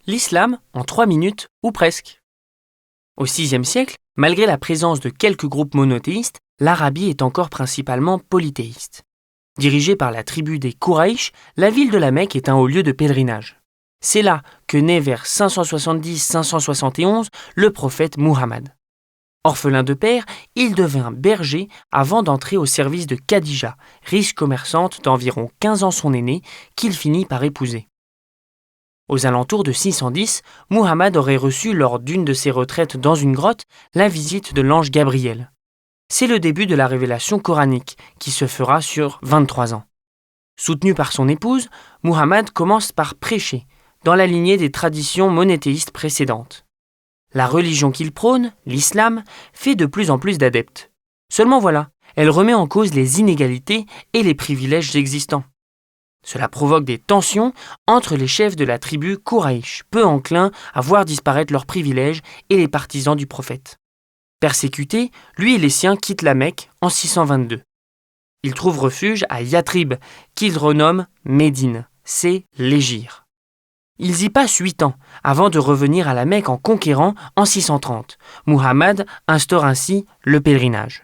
l'islam en 3 minutes ou presque. Au VIe siècle, malgré la présence de quelques groupes monothéistes, l'Arabie est encore principalement polythéiste. Dirigée par la tribu des Kouraïch, la ville de la Mecque est un haut lieu de pèlerinage. C'est là que naît vers 570-571 le prophète Muhammad. Orphelin de père, il devint berger avant d'entrer au service de Khadija, riche commerçante d'environ 15 ans son aînée, qu'il finit par épouser. Aux alentours de 610, Muhammad aurait reçu lors d'une de ses retraites dans une grotte la visite de l'ange Gabriel. C'est le début de la révélation coranique qui se fera sur 23 ans. Soutenu par son épouse, Muhammad commence par prêcher, dans la lignée des traditions monothéistes précédentes. La religion qu'il prône, l'islam, fait de plus en plus d'adeptes. Seulement voilà, elle remet en cause les inégalités et les privilèges existants. Cela provoque des tensions entre les chefs de la tribu Kouraïch, peu enclins à voir disparaître leurs privilèges, et les partisans du prophète. Persécuté, lui et les siens quittent la Mecque en 622. Ils trouvent refuge à Yatrib, qu'ils renomment Médine, c'est l'Hégire. Ils y passent 8 ans, avant de revenir à la Mecque en conquérant en 630. Muhammad instaure ainsi le pèlerinage.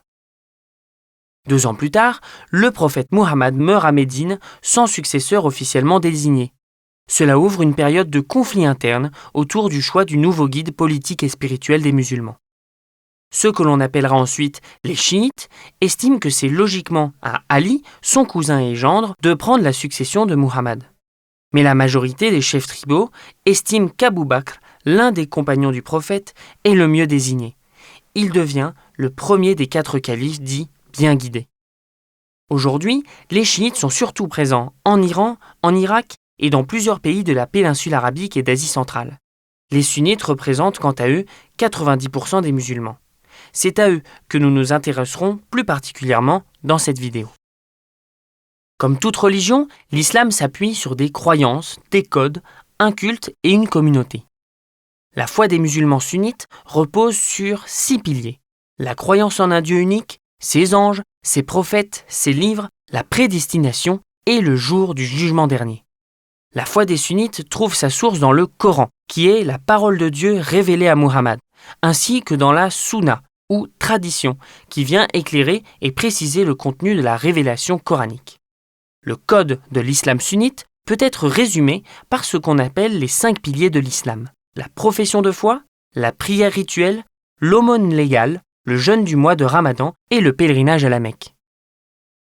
2 ans plus tard, le prophète Muhammad meurt à Médine sans successeur officiellement désigné. Cela ouvre une période de conflit interne autour du choix du nouveau guide politique et spirituel des musulmans. Ceux que l'on appellera ensuite les chiites estiment que c'est logiquement à Ali, son cousin et gendre, de prendre la succession de Muhammad. Mais la majorité des chefs tribaux estiment qu'Abou Bakr, l'un des compagnons du prophète, est le mieux désigné. Il devient le premier des 4 califes dits bien guidés. Aujourd'hui, les chiites sont surtout présents en Iran, en Irak et dans plusieurs pays de la péninsule arabique et d'Asie centrale. Les sunnites représentent quant à eux 90% des musulmans. C'est à eux que nous nous intéresserons plus particulièrement dans cette vidéo. Comme toute religion, l'islam s'appuie sur des croyances, des codes, un culte et une communauté. La foi des musulmans sunnites repose sur 6 piliers. La croyance en un Dieu unique, ses anges, ses prophètes, ses livres, la prédestination et le jour du jugement dernier. La foi des sunnites trouve sa source dans le Coran, qui est la parole de Dieu révélée à Muhammad, ainsi que dans la Sunna, ou tradition, qui vient éclairer et préciser le contenu de la révélation coranique. Le code de l'islam sunnite peut être résumé par ce qu'on appelle les 5 piliers de l'islam. La profession de foi, la prière rituelle, l'aumône légale, le jeûne du mois de Ramadan et le pèlerinage à la Mecque.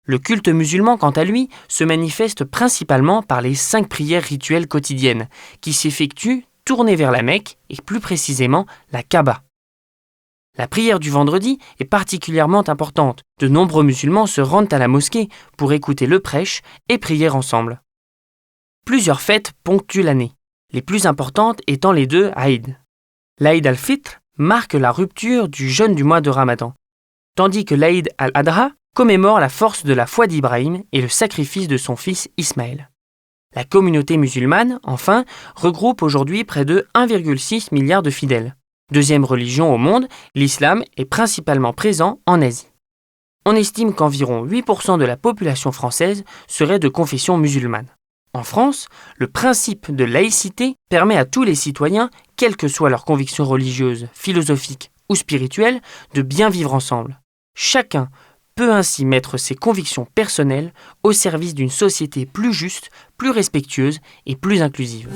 Le culte musulman, quant à lui, se manifeste principalement par les 5 prières rituelles quotidiennes, qui s'effectuent tournées vers la Mecque et plus précisément la Kaaba. La prière du vendredi est particulièrement importante. De nombreux musulmans se rendent à la mosquée pour écouter le prêche et prier ensemble. Plusieurs fêtes ponctuent l'année, les plus importantes étant les 2 Aïd. L'Aïd al-Fitr marque la rupture du jeûne du mois de Ramadan, tandis que l'Aïd al-Adha commémore la force de la foi d'Ibrahim et le sacrifice de son fils Ismaël. La communauté musulmane, enfin, regroupe aujourd'hui près de 1,6 milliard de fidèles. Deuxième religion au monde, l'islam est principalement présent en Asie. On estime qu'environ 8% de la population française serait de confession musulmane. En France, le principe de laïcité permet à tous les citoyens, quelle que soit leur conviction religieuse, philosophique ou spirituelle, de bien vivre ensemble. Chacun peut ainsi mettre ses convictions personnelles au service d'une société plus juste, plus respectueuse et plus inclusive.